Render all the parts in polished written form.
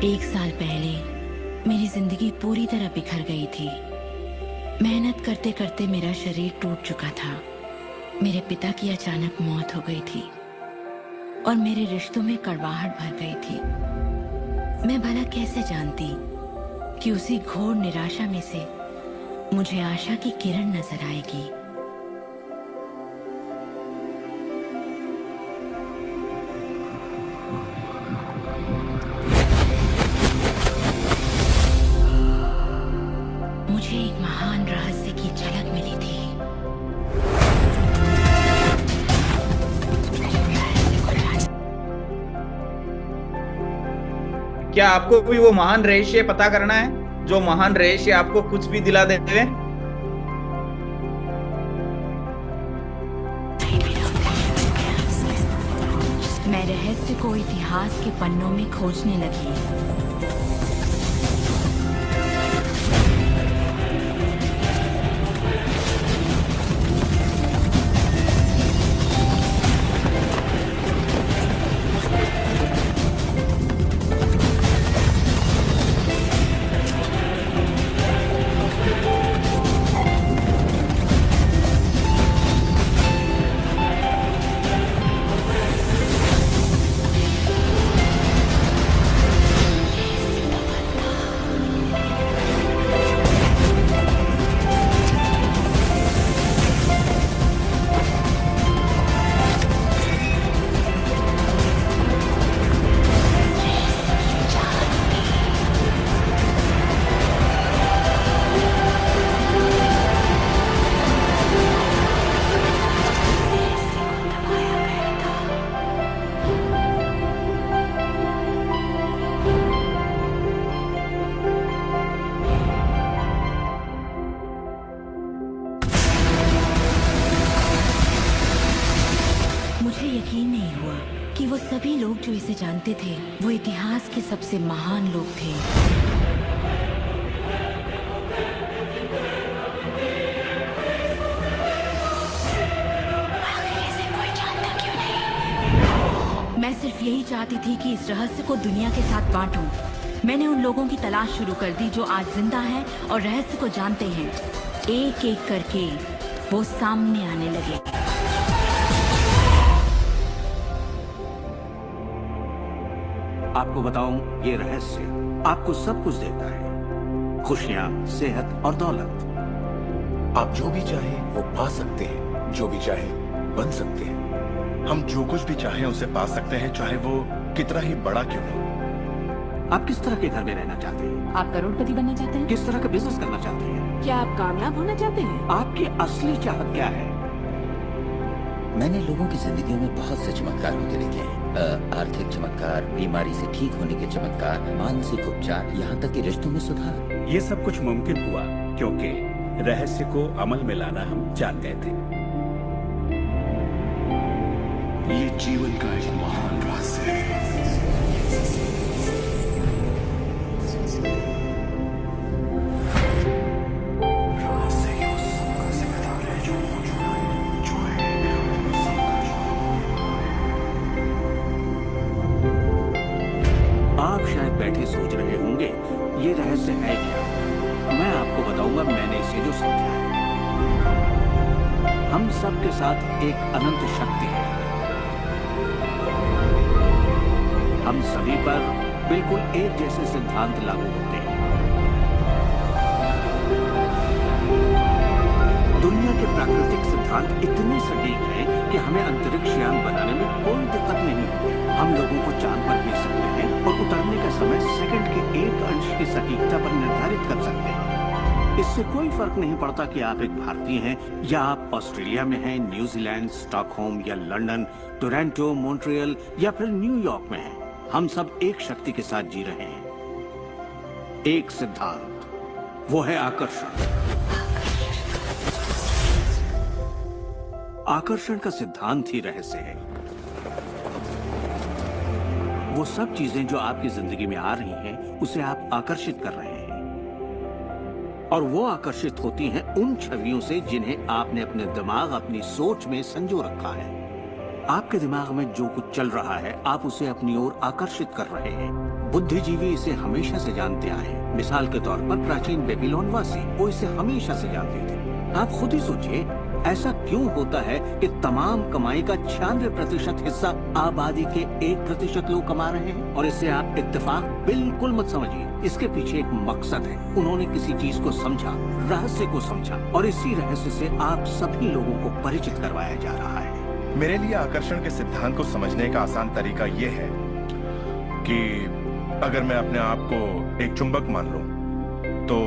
एक साल पहले मेरी जिंदगी पूरी तरह बिखर गई थी। मेहनत करते करते मेरा शरीर टूट चुका था। मेरे पिता की अचानक मौत हो गई थी और मेरे रिश्तों में कड़वाहट भर गई थी। मैं भला कैसे जानती कि उसी घोर निराशा में से मुझे आशा की किरण नजर आएगी। मुझे एक महान रहस्य की झलक मिली थी। क्या आपको भी वो महान रहस्य पता करना है, जो महान रहस्य आपको कुछ भी दिला देवे? मैं रहस्य को इतिहास के पन्नों में खोजने लगी। मुझे यकीन नहीं हुआ कि वो सभी लोग जो इसे जानते थे वो इतिहास के सबसे महान लोग थे। आखिर इसे कोई जानता क्यों नहीं? मैं सिर्फ यही चाहती थी कि इस रहस्य को दुनिया के साथ बांटूं। मैंने उन लोगों की तलाश शुरू कर दी जो आज जिंदा हैं और रहस्य को जानते हैं। एक एक करके वो सामने आने लगे। आपको बताऊं, ये रहस्य आपको सब कुछ देता है, खुशियां, सेहत और दौलत। आप जो भी चाहें वो पा सकते हैं, जो भी चाहें बन सकते हैं। हम जो कुछ भी चाहें उसे पा सकते हैं, चाहे वो कितना ही बड़ा क्यों न हो। आप किस तरह के घर में रहना चाहते हैं? आप करोड़पति बनना चाहते हैं? किस तरह का बिजनेस करना चाहते हैं? क्या आप कामयाब होना चाहते हैं? आपकी असली चाहत क्या है? मैंने लोगों की जिंदगियों में बहुत से चमत्कार होते देखे हैं। आर्थिक चमत्कार, बीमारी से ठीक होने के चमत्कार, मानसिक उपचार, यहाँ तक कि रिश्तों में सुधार। ये सब कुछ मुमकिन हुआ क्योंकि रहस्य को अमल में लाना हम जानते थे। ये जीवन का एक महान रहस्य है। आप शायद बैठे सोच रहे होंगे, ये रहस्य है क्या? मैं आपको बताऊंगा मैंने इसे जो समझा है। हम सबके साथ एक अनंत शक्ति है। हम सभी पर बिल्कुल एक जैसे सिद्धांत लागू होते हैं। दुनिया के प्राकृतिक सिद्धांत इतने सटीक हैं कि हमें अंतरिक्ष यान बनाने में कोई दिक्कत नहीं होती। हम लोगों को चांद पर भेज सकते हैं और उतरने का समय सेकंड के 1 अंश की सटीकता पर निर्धारित कर सकते हैं। इससे कोई फर्क नहीं पड़ता कि आप एक भारतीय हैं या आप ऑस्ट्रेलिया में हैं, न्यूजीलैंड, स्टॉकहोम या लंदन, टोरंटो, मॉन्ट्रियल या फिर न्यूयॉर्क में हैं। हम सब एक शक्ति के साथ जी रहे हैं, एक सिद्धांत, वो है आकर्षण। आकर्षण का सिद्धांत ही रहस्य है। वो सब चीजें जो आपकी जिंदगी में आ रही हैं, उसे आप आकर्षित कर रहे हैं और वो आकर्षित होती हैं उन छवियों से जिन्हें आपने अपने दिमाग, अपनी सोच में संजो रखा है। आपके दिमाग में जो कुछ चल रहा है आप उसे अपनी ओर आकर्षित कर रहे हैं। बुद्धिजीवी इसे हमेशा से जानते आए हैं। मिसाल के तौर पर प्राचीन बेबीलोन वासी वो इसे हमेशा से जानते थे। आप खुद ही सोचिए, ऐसा क्यों होता है कि तमाम कमाई का 96% हिस्सा आबादी के 1% लोग कमा रहे हैं? और इसे आप इत्तेफाक बिल्कुल मत समझिए, इसके पीछे एक मकसद है। उन्होंने किसी चीज को समझा, रहस्य को समझा, और इसी रहस्य से आप सभी लोगों को परिचित करवाया जा रहा है। मेरे लिए आकर्षण के सिद्धांत को समझने का आसान तरीका ये है कि अगर मैं अपने आप को एक चुंबक मान लूं, तो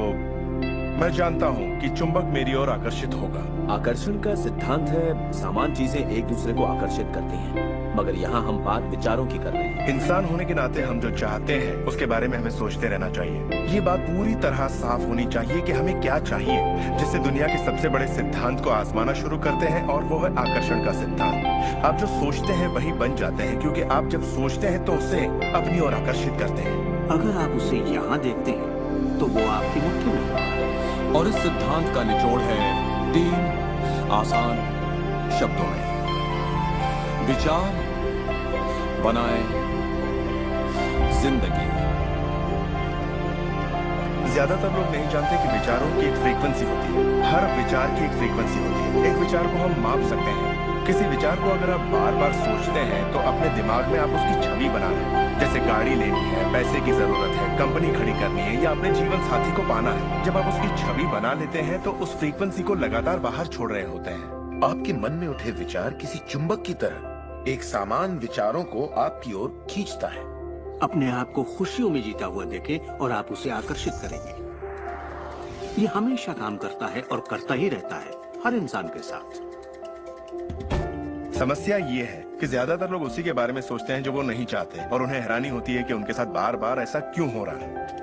मैं जानता हूं कि चुंबक मेरी ओर आकर्षित होगा। आकर्षण का सिद्धांत है समान चीजें एक दूसरे को आकर्षित करती हैं, मगर यहाँ हम बात विचारों की कर रहे हैं। इंसान होने के नाते हम जो चाहते हैं उसके बारे में हमें सोचते रहना चाहिए। ये बात पूरी तरह साफ होनी चाहिए कि हमें क्या चाहिए, जिससे दुनिया के सबसे बड़े सिद्धांत को आजमाना शुरू करते हैं, और वो है आकर्षण का सिद्धांत। आप जो सोचते हैं वही बन जाते हैं, क्योंकि आप जब सोचते हैं तो उसे अपनी ओर आकर्षित करते हैं। अगर आप उसे यहाँ देखते हैं तो वो आपकी मुट्ठी में है। और इस सिद्धांत का निचोड़ है 3 आसान शब्दों में: विचार बनाए जिंदगी। ज्यादातर लोग नहीं जानते कि विचारों की एक फ्रीक्वेंसी होती है। हर विचार की एक फ्रीक्वेंसी होती है। एक विचार को हम माप सकते हैं। किसी विचार को अगर आप बार बार सोचते हैं तो अपने दिमाग में आप उसकी छवि बना रहे हैं। जैसे गाड़ी लेनी है, पैसे की जरूरत है, कंपनी खड़ी करनी है, या अपने जीवन साथी को पाना है। जब आप उसकी छवि बना लेते हैं तो उस फ्रीक्वेंसी को लगातार बाहर छोड़ रहे होते हैं। आपके मन में उठे विचार किसी चुंबक की तरह एक सामान विचारों को आपकी ओर खींचता है। अपने आप को खुशियों में जीता हुआ देखें और आप उसे आकर्षित करेंगे। ये हमेशा काम करता है और करता ही रहता है, हर इंसान के साथ। समस्या ये है कि ज्यादातर लोग उसी के बारे में सोचते हैं जो वो नहीं चाहते, और उन्हें हैरानी होती है कि उनके साथ बार बार ऐसा क्यों हो रहा है।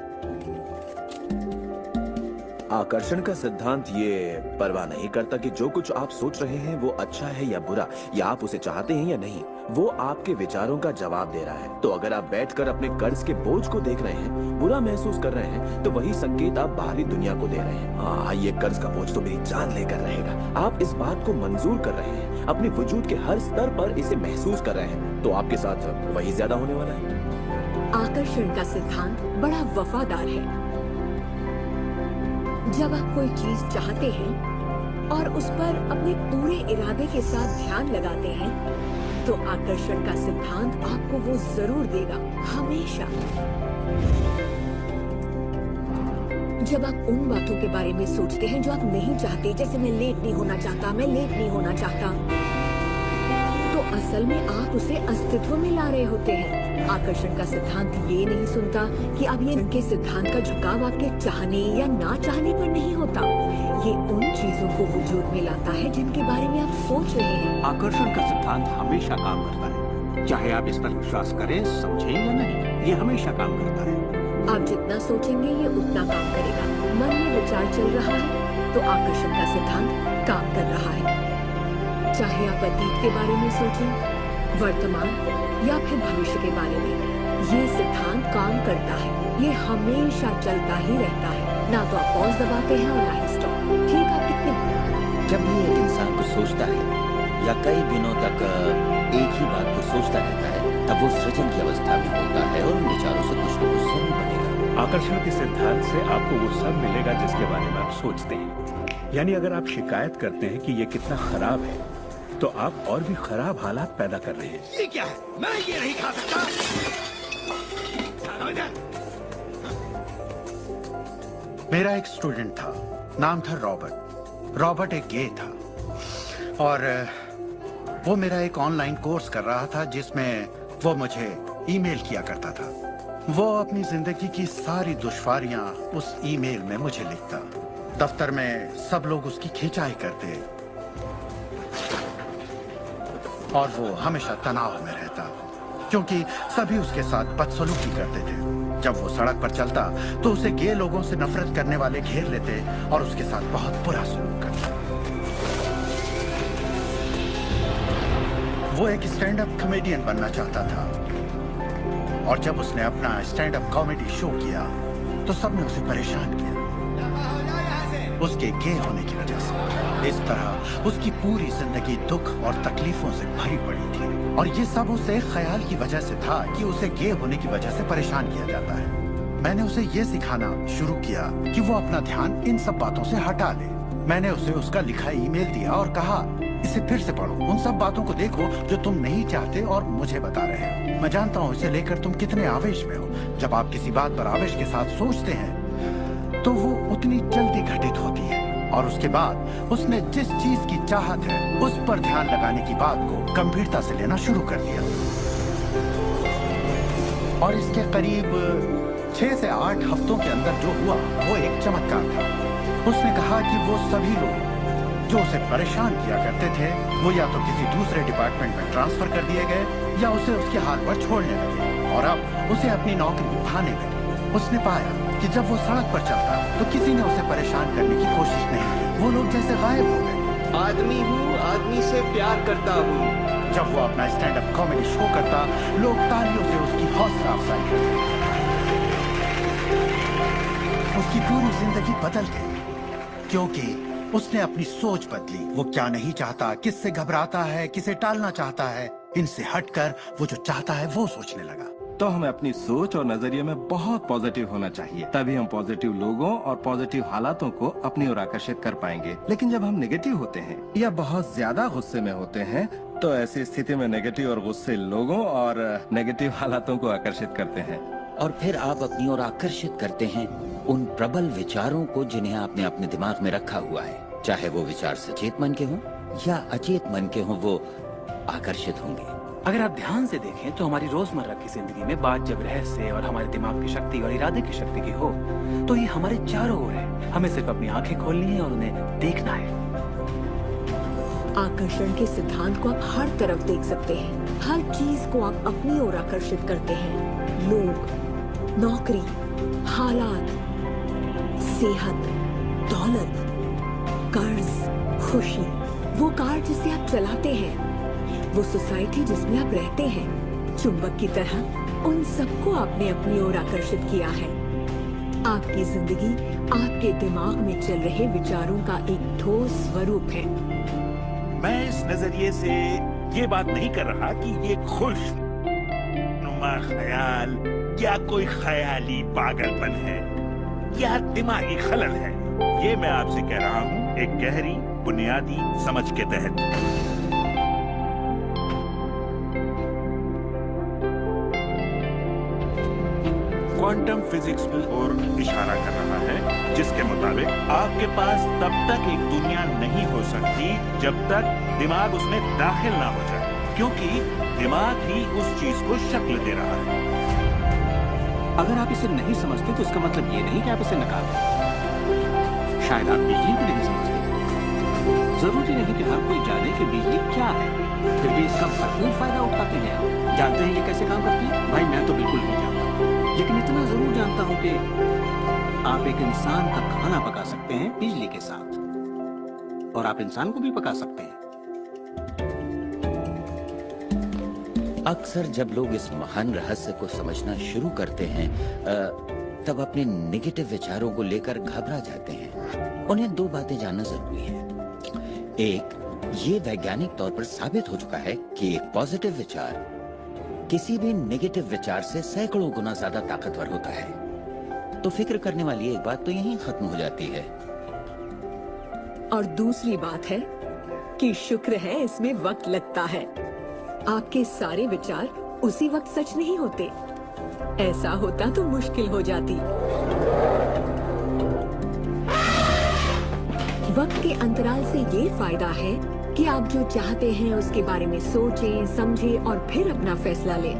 आकर्षण का सिद्धांत ये परवाह नहीं करता कि जो कुछ आप सोच रहे हैं वो अच्छा है या बुरा, या आप उसे चाहते हैं या नहीं। वो आपके विचारों का जवाब दे रहा है। तो अगर आप बैठकर अपने कर्ज के बोझ को देख रहे हैं, बुरा महसूस कर रहे हैं, तो वही संकेत आप बाहरी दुनिया को दे रहे हैं। हाँ, ये कर्ज का बोझ तो मेरी जान लेकर रहेगा। आप इस बात को मंजूर कर रहे हैं, अपने वजूद के हर स्तर पर इसे महसूस कर रहे हैं, तो आपके साथ वही ज्यादा होने वाला है। आकर्षण का सिद्धांत बड़ा वफादार है। जब आप कोई चीज चाहते हैं और उस पर अपने पूरे इरादे के साथ ध्यान लगाते हैं, तो आकर्षण का सिद्धांत आपको वो जरूर देगा, हमेशा। जब आप उन बातों के बारे में सोचते हैं जो आप नहीं चाहते, जैसे मैं लेट नहीं होना चाहता, मैं लेट नहीं होना चाहता, तो असल में आप उसे अस्तित्व में ला रहे होते हैं। आकर्षण का सिद्धांत ये नहीं सुनता कि अब ये उनके सिद्धांत का झुकाव आपके चाहने या ना चाहने पर नहीं होता। ये उन चीजों को वजूद में लाता है जिनके बारे में आप सोच रहे हैं। आकर्षण का सिद्धांत हमेशा काम करता है, चाहे आप इस पर विश्वास करें, समझें या नहीं। ये हमेशा काम करता है। आप जितना सोचेंगे ये उतना काम करेगा। मन में विचार चल रहा है तो आकर्षण का सिद्धांत काम कर रहा है। चाहे आप अतीत के बारे में सोचें, वर्तमान या फिर भविष्य के बारे में, ये सिद्धांत काम करता है। ये हमेशा चलता ही रहता है। ना तो आप पॉज दबाते हैं और ना ही स्टॉप। ठीक, आप कितने जब भी एक इंसान को सोचता है या कई दिनों तक एक ही बात को सोचता रहता है, तब वो सृजन की अवस्था में होता है और उन विचारों से कुछ न कुछ जरूर बनेगा। आकर्षण के सिद्धांत से आपको वो सब मिलेगा जिसके बारे में आप सोचते हैं। यानी अगर आप शिकायत करते हैं कि ये कितना खराब है, तो आप और भी खराब हालात पैदा कर रहे हैं। ये क्या है? मैं ये नहीं खा सकता। मेरा एक स्टूडेंट था, नाम था रॉबर्ट। रॉबर्ट एक गे था और वो मेरा एक ऑनलाइन कोर्स कर रहा था जिसमें वो मुझे ईमेल किया करता था। वो अपनी जिंदगी की सारी दुश्वारियां उस ईमेल में मुझे लिखता। दफ्तर में सब लोग उसकी खिंचाई करते और वो हमेशा तनाव में रहता क्योंकि सभी उसके साथ बदसलूकी करते थे। जब वो सड़क पर चलता तो उसे गे लोगों से नफरत करने वाले घेर लेते और उसके साथ बहुत बुरा सलूक करते। वो एक स्टैंड अप कॉमेडियन बनना चाहता था और जब उसने अपना स्टैंड अप कॉमेडी शो किया तो सबने उसे परेशान किया। उसके गे होने की वजह से। इस तरह उसकी पूरी जिंदगी दुख और तकलीफों से भरी पड़ी थी, और ये सब उस एक ख्याल की वजह से था कि उसे गे होने की वजह से परेशान किया जाता है। मैंने उसे ये सिखाना शुरू किया कि वो अपना ध्यान इन सब बातों से हटा ले। मैंने उसे उसका लिखा ईमेल दिया और कहा, इसे फिर से पढ़ो, उन सब बातों को देखो जो तुम नहीं चाहते और मुझे बता रहे हो। मैं जानता हूँ इसे लेकर तुम कितने आवेश में हो। जब आप किसी बात पर आवेश के साथ सोचते हैं तो वो उतनी जल्दी घटित होती है। और उसके बाद उसने जिस चीज की चाहत है उस पर ध्यान लगाने की बात को गंभीरता से लेना शुरू कर दिया। और इसके करीब 6 से 8 हफ्तों के अंदर जो हुआ वो एक चमत्कार था। उसने कहा कि वो सभी लोग जो उसे परेशान किया करते थे वो या तो किसी दूसरे डिपार्टमेंट में ट्रांसफर कर दिए गए या उसे उसके हाल पर छोड़ने लगे, और अब उसे अपनी नौकरी भाने लगी। उसने पाया कि जब वो सड़क पर चलता तो किसी ने उसे परेशान करने की कोशिश नहीं की। वो लोग जैसे गायब हो गए। आदमी हूँ, आदमी से प्यार करता हूँ। जब वो अपना स्टैंड अप कॉमेडी शो करता, लोग तालियों से उसकी हौसला अफजाई करते। उसकी पूरी जिंदगी बदल गई क्योंकि उसने अपनी सोच बदली। वो क्या नहीं चाहता, किससे घबराता है, किसे टालना चाहता है, इनसे हटकर वो जो चाहता है वो सोचने लगा। तो हमें अपनी सोच और नजरिए में बहुत पॉजिटिव होना चाहिए, तभी हम पॉजिटिव लोगों और पॉजिटिव हालातों को अपनी ओर आकर्षित कर पाएंगे। लेकिन जब हम नेगेटिव होते हैं या बहुत ज्यादा गुस्से में होते हैं तो ऐसी स्थिति में नेगेटिव और गुस्से लोगों और नेगेटिव हालातों को आकर्षित करते हैं। और फिर आप अपनी ओर आकर्षित करते हैं उन प्रबल विचारों को जिन्हें आपने अपने दिमाग में रखा हुआ है। चाहे वो विचार सचेत मन के हों या अचेत मन के हों, वो आकर्षित होंगे। अगर आप ध्यान से देखें तो हमारी रोजमर्रा की जिंदगी में बात जब रहस्य और हमारे दिमाग की शक्ति और इरादे की शक्ति की हो तो ये हमारे चारों ओर है। हमें सिर्फ अपनी आंखें खोलनी है और उन्हें देखना है। आकर्षण के सिद्धांत को आप हर तरफ देख सकते हैं। हर चीज को आप अपनी ओर आकर्षित करते हैं। लोग, नौकरी, हालात, सेहत, दौलत, कर्ज, खुशी, वो कार जिसे आप चलाते हैं, वो सोसाइटी जिसमें आप रहते हैं, चुंबक की तरह उन सबको आपने अपनी ओर आकर्षित किया है। आपकी जिंदगी आपके दिमाग में चल रहे विचारों का एक ठोस स्वरूप है। मैं इस नजरिए से ये बात नहीं कर रहा कि ये खुशनुमा ख्याल या कोई ख्याली पागलपन है या दिमागी खलल है। ये मैं आपसे कह रहा हूँ एक गहरी बुनियादी समझ के तहत। क्वांटम फिजिक्स की ओर इशारा कर रहा है, जिसके मुताबिक आपके पास तब तक एक दुनिया नहीं हो सकती जब तक दिमाग उसमें दाखिल ना हो जाए, क्योंकि दिमाग ही उस चीज को शक्ल दे रहा है। अगर आप इसे नहीं समझते तो इसका मतलब ये नहीं कि आप इसे नकार दें। शायद आप बिजली को नहीं समझते। जरूरी नहीं कि हर कोई जाने कि बिजली क्या है, फिर भी इसका भरपूर फायदा उठाते हैं। आप जानते हैं ये कैसे काम करती है? भाई मैं तो बिल्कुल नहीं जानता, लेकिन इतना जरूर जानता हूँ कि आप एक इंसान का खाना पका सकते हैं बिजली के साथ, और आप इंसान को भी पका सकते हैं। अक्सर जब लोग इस महान रहस्य को समझना शुरू करते हैं तब अपने नेगेटिव विचारों को लेकर घबरा जाते हैं। उन्हें 2 बातें जानना जरूरी है। एक, ये वैज्ञानिक तौर पर साबित हो चुका है कि एक पॉजिटिव विचार किसी भी नेगेटिव विचार से सैकड़ों गुना ज्यादा ताकतवर होता है। तो फिक्र करने वाली एक बात तो यहीं खत्म हो जाती है। और दूसरी बात है कि शुक्र है इसमें वक्त लगता है। आपके सारे विचार उसी वक्त सच नहीं होते। ऐसा होता तो मुश्किल हो जाती। वक्त के अंतराल से ये फायदा है कि आप जो चाहते हैं उसके बारे में सोचें, समझें और फिर अपना फैसला लें।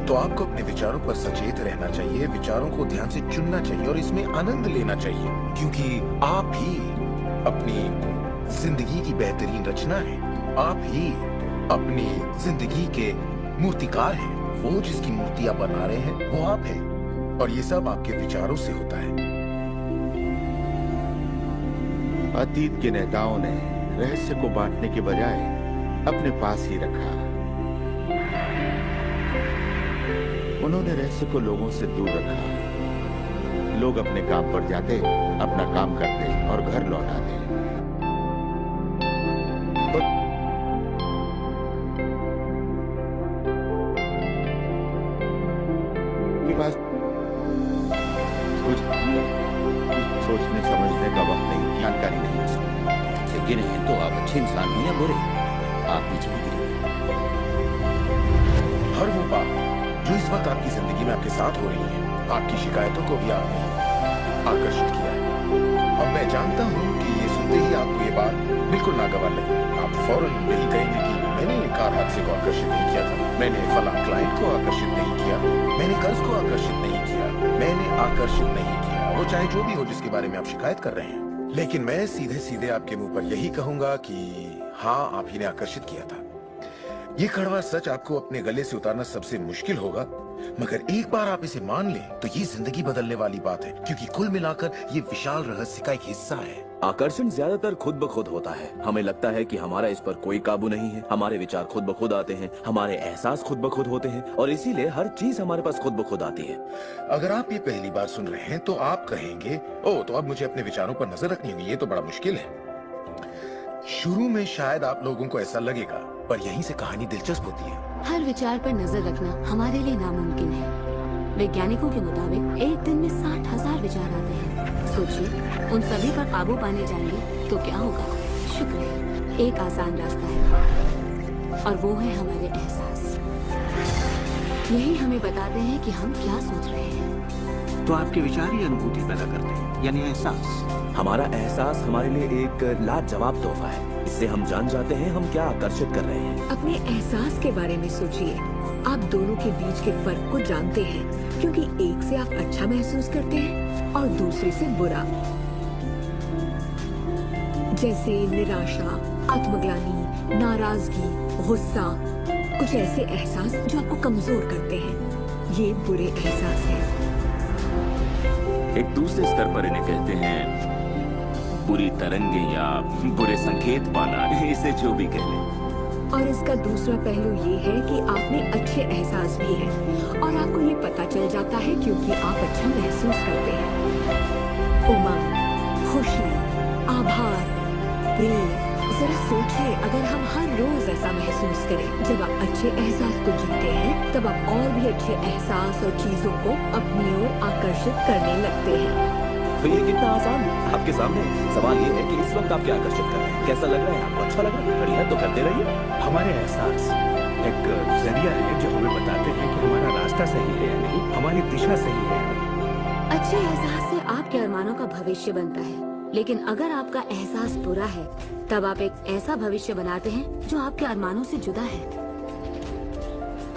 तो आपको अपने विचारों पर सचेत रहना चाहिए, विचारों को ध्यान से चुनना चाहिए और इसमें आनंद लेना चाहिए, क्योंकि आप ही अपनी जिंदगी की बेहतरीन रचना है। आप ही अपनी जिंदगी के मूर्तिकार हैं। वो जिसकी मूर्ति आप बना रहे हैं वो आप हैं, और ये सब आपके विचारों से होता है। अतीत के नेताओं ने रहस्य को बांटने के बजाय अपने पास ही रखा। उन्होंने रहस्य को लोगों से दूर रखा। लोग अपने काम पर जाते, अपना काम करते और घर लौट आते। पास कुछ सोचने समझने का वक्त नहीं, जानकारी नहीं। से गिरे हैं तो आप अच्छे इंसान हो या बुरे, आप पीछे गिरे। हर वो बात जो इस वक्त आपकी जिंदगी में आपके साथ हो रही है, आपकी शिकायतों को भी आपने आकर्षित किया है। अब मैं जानता हूँ कि ये सुनते ही आपको ये बात बिल्कुल नागवार लगी। आप फौरन यही कहेंगे कि मैंने कार हादसे को आकर्षित नहीं किया था, मैंने फलां क्लाइंट को आकर्षित नहीं किया, मैंने कर्ज को आकर्षित नहीं किया, मैंने आकर्षित नहीं किया। वो चाहे जो भी हो जिसके बारे में आप शिकायत कर रहे हैं, लेकिन मैं सीधे सीधे आपके मुंह पर यही कहूंगा कि हाँ, आप ही ने आकर्षित किया था। ये कड़वा सच आपको अपने गले से उतारना सबसे मुश्किल होगा, मगर एक बार आप इसे मान लें तो ये जिंदगी बदलने वाली बात है, क्योंकि कुल मिलाकर ये विशाल रहस्य का एक हिस्सा है। आकर्षण ज्यादातर खुद ब खुद होता है। हमें लगता है कि हमारा इस पर कोई काबू नहीं है, हमारे विचार खुद ब खुद आते हैं, हमारे एहसास खुद ब खुद होते हैं और इसीलिए हर चीज हमारे पास खुद ब खुद आती है। अगर आप ये पहली बार सुन रहे हैं तो आप कहेंगे, ओह, तो अब मुझे अपने विचारों पर नजर रखनी होगी, ये तो बड़ा मुश्किल है। शुरू में शायद आप लोगों को ऐसा लगेगा, पर यहीं से कहानी दिलचस्प होती है। हर विचार पर नजर रखना हमारे लिए नामुमकिन है। वैज्ञानिकों के मुताबिक एक दिन में 60,000 विचार आते हैं। सोचिए, उन सभी पर काबू पाने जाएंगे तो क्या होगा? शुक्र है, एक आसान रास्ता है और वो है हमारे एहसास। यही हमें बताते हैं कि हम क्या सोच रहे हैं। तो आपके विचार ही अनुभूति पैदा करते हैं, यानी एहसास। हमारा एहसास हमारे लिए एक लाजवाब तोहफा है। इससे हम जान जाते हैं हम क्या आकर्षित कर रहे हैं। अपने एहसास के बारे में सोचिए। आप दोनों के बीच के फर्क को जानते हैं, क्योंकि एक से आप अच्छा महसूस करते हैं और दूसरे से बुरा। जैसे निराशा, आत्मग्लानि, नाराजगी, गुस्सा, कुछ ऐसे एहसास जो आपको कमजोर करते हैं, ये बुरे एहसास हैं। एक दूसरे स्तर पर इन्हें कहते हैं बुरी तरंगे या बुरे संकेत पाना, इसे जो भी कह लें। और इसका दूसरा पहलू ये है कि आप में अच्छे एहसास भी हैं और आपको ये पता चल जाता है क्योंकि आप अच्छा महसूस करते हैं। उमंग, खुशी, आभार, प्रेम। जरा सोचिए, अगर हम हर रोज ऐसा महसूस करें, जब आप अच्छे एहसास को जीते हैं तब आप और भी अच्छे एहसास और चीजों को अपनी ओर आकर्षित करने लगते हैं। तो ये कितना आसान है आपके सामने। सवाल ये है कि इस वक्त आप क्या आकर्षित कर रहे हैं, कैसा लग रहा है आपको, अच्छा लग रहा है, बढ़िया, तो करते रहिए। हमारे एहसास एक जरिया है जो हमें बताते हैं कि हमारा रास्ता सही है या नहीं, हमारी दिशा सही है या नहीं। अच्छे एहसास से आपके अरमानों का भविष्य बनता है, लेकिन अगर आपका एहसास बुरा है तब आप एक ऐसा भविष्य बनाते हैं जो आपके अरमानों से जुदा है।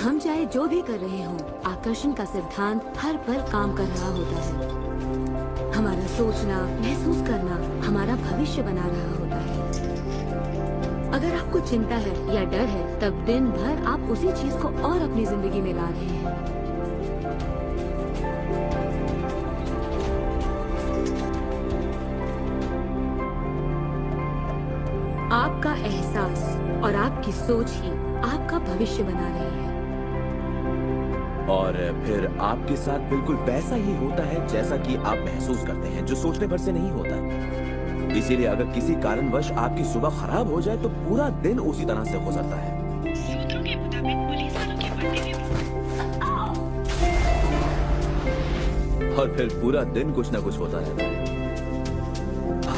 हम चाहे जो भी कर रहे हों, आकर्षण का सिद्धांत हर पल काम कर रहा होता है। हमारा सोचना, महसूस करना हमारा भविष्य बना रहा होता है। अगर आपको चिंता है या डर है, तब दिन भर आप उसी चीज को और अपनी जिंदगी में ला रहे हैं। आपका एहसास और आपकी सोच ही आपका भविष्य बना रही है। और फिर आपके साथ बिल्कुल वैसा ही होता है जैसा कि आप महसूस करते हैं, जो सोचने भर से नहीं होता। इसीलिए अगर किसी कारणवश आपकी सुबह खराब हो जाए तो पूरा दिन उसी तरह से गुजरता है। सूत्रों के मुताबिक पुलिस वालों के बढ़ते और फिर पूरा दिन कुछ न कुछ होता रहता है।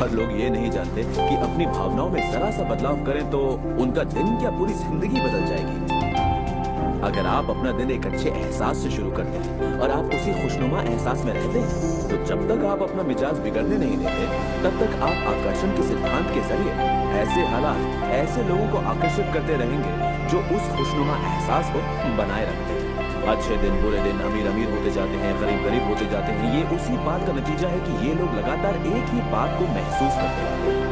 और लोग ये नहीं जानते कि अपनी भावनाओं में जरा सा बदलाव करें तो उनका दिन क्या पूरी जिंदगी बदल जाएगी। अगर आप अपना दिन एक अच्छे एहसास से शुरू करते हैं और आप उसी खुशनुमा एहसास में रहते हैं, तो जब तक आप अपना मिजाज बिगड़ने नहीं देते, तब तक आप आकर्षण के सिद्धांत के जरिए ऐसे हालात, ऐसे लोगों को आकर्षित करते रहेंगे जो उस खुशनुमा एहसास को बनाए रखते हैं। अच्छे दिन, बुरे दिन, अमीर अमीर होते जाते हैं, गरीब गरीब होते जाते हैं। ये उसी बात का नतीजा है कि ये लोग लगातार एक ही बात को महसूस करते रहते हैं।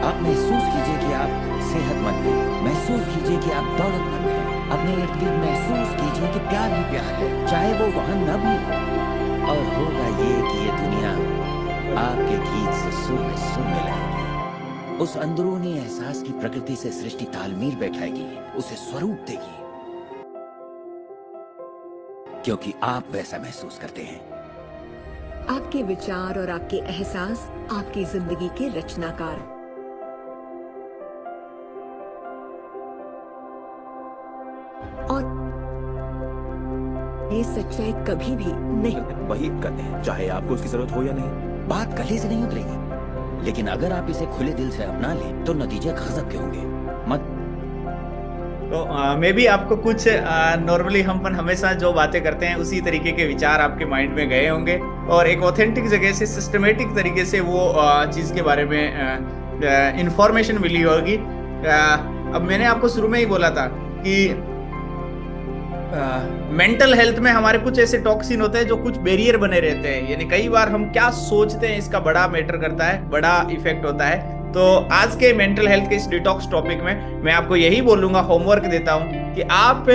आप महसूस कीजिए कि आप सेहतमंद हैं, महसूस कीजिए कि आप दौलतमंद हैं, अपने इर्द गिर्द महसूस कीजिए कि प्यार ही प्यार है, चाहे वो वहां न भी हो। और होगा ये कि ये दुनिया आपके गीत से सुर में सुर मिलाएगी, उस अंदरूनी एहसास की प्रकृति से सृष्टि तालमेल बैठाएगी, उसे स्वरूप देगी, क्योंकि आप वैसा महसूस करते हैं। आपके विचार और आपके एहसास आपकी जिंदगी के रचनाकार। और ये सच्चाई कभी भी नहीं। वही करते हैं, चाहे आपको उसकी जरूरत हो या नहीं। बात गले से नहीं उतरेगी, लेकिन अगर आप इसे खुले दिल से अपना लें तो नतीजे गजब के होंगे। मत तो मे भी आपको कुछ नॉर्मली हम हमेशा जो बातें करते हैं उसी तरीके के विचार आपके माइंड में गए होंगे और एक ऑथेंटिक जगह से सिस्टमेटिक तरीके से वो चीज के बारे में इंफॉर्मेशन मिली होगी। अब मैंने आपको शुरू में ही बोला था कि मेंटल हेल्थ में हमारे कुछ ऐसे टॉक्सिन होते हैं जो कुछ बैरियर बने रहते हैं, यानी कई बार हम क्या सोचते हैं इसका बड़ा मैटर करता है, बड़ा इफेक्ट होता है। तो आज के मेंटल हेल्थ के इस डिटॉक्स टॉपिक में मैं आपको यही बोलूंगा, होमवर्क देता हूं कि आप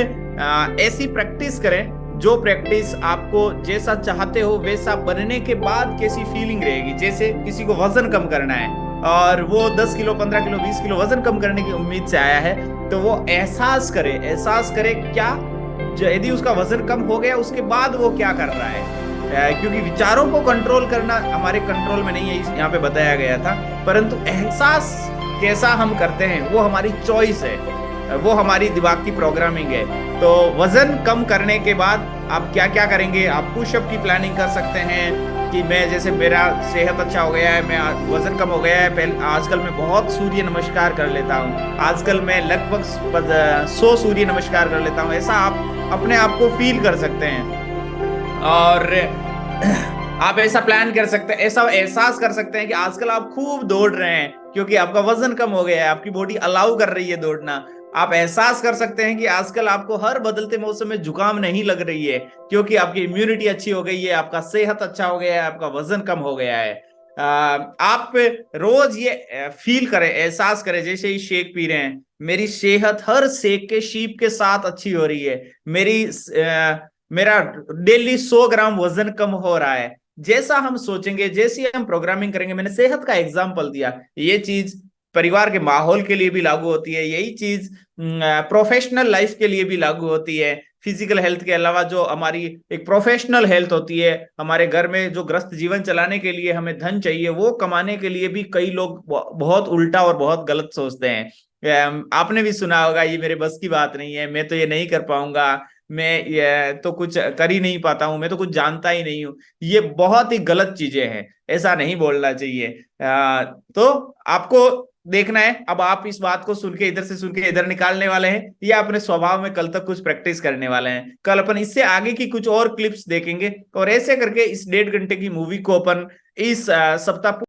ऐसी प्रैक्टिस करें जो प्रैक्टिस आपको जैसा चाहते हो वैसा बनने के बाद कैसी फीलिंग रहेगी। जैसे किसी को वजन कम करना है और वो 10 किलो 15 किलो 20 किलो वजन कम करने की उम्मीद से आया है, तो वो एहसास करे क्या यदि उसका वजन कम हो गया उसके बाद वो क्या कर रहा है। क्योंकि विचारों को कंट्रोल करना हमारे कंट्रोल में नहीं है, यहाँ पे बताया गया था, परंतु एहसास कैसा हम करते हैं वो हमारी चॉइस है, वो हमारी दिमाग की प्रोग्रामिंग है। तो वजन कम करने के बाद आप क्या क्या करेंगे, आप पुशअप की प्लानिंग कर सकते हैं कि मैं जैसे मेरा सेहत अच्छा हो गया है, मैं वजन कम हो गया है, पहले आजकल मैं बहुत सूर्य नमस्कार कर लेता हूँ, आजकल मैं लगभग 100 सूर्य नमस्कार कर लेता हूँ। ऐसा आप अपने आप को फील कर सकते हैं और आप ऐसा प्लान कर सकते हैं, ऐसा एहसास कर सकते हैं कि आजकल आप खूब दौड़ रहे हैं क्योंकि आपका वजन कम हो गया है, आपकी बॉडी अलाउ कर रही है दौड़ना। आप एहसास कर सकते हैं कि आजकल आपको हर बदलते मौसम में जुकाम नहीं लग रही है क्योंकि आपकी इम्यूनिटी अच्छी हो गई है, आपका सेहत अच्छा हो गया है, आपका वजन कम हो गया है। आप रोज ये फील करें, एहसास करें, जैसे ही शेक पी रहे हैं, मेरी सेहत हर शेक के शीप के साथ अच्छी हो रही है, मेरा डेली 100 ग्राम वजन कम हो रहा है। जैसा हम सोचेंगे, जैसी हम प्रोग्रामिंग करेंगे, मैंने सेहत का एग्जांपल दिया, ये चीज परिवार के माहौल के लिए भी लागू होती है, यही चीज प्रोफेशनल लाइफ के लिए भी लागू होती है। फिजिकल हेल्थ के अलावा जो हमारी एक प्रोफेशनल हेल्थ होती है, हमारे घर में जो ग्रस्त जीवन चलाने के लिए हमें धन चाहिए, वो कमाने के लिए भी कई लोग बहुत उल्टा और बहुत गलत सोचते हैं। आपने भी सुना होगा, ये मेरे बस की बात नहीं है, मैं तो ये नहीं कर पाऊंगा, मैं ये तो कुछ कर ही नहीं पाता हूं, मैं तो कुछ जानता ही नहीं हूं। ये बहुत ही गलत चीजें हैं, ऐसा नहीं बोलना चाहिए। तो आपको देखना है, अब आप इस बात को सुन के इधर से सुन के इधर निकालने वाले हैं या अपने स्वभाव में कल तक कुछ प्रैक्टिस करने वाले हैं। कल अपन इससे आगे की कुछ और क्लिप्स देखेंगे और ऐसे करके इस 1.5 घंटे की मूवी को अपन इस सप्ताह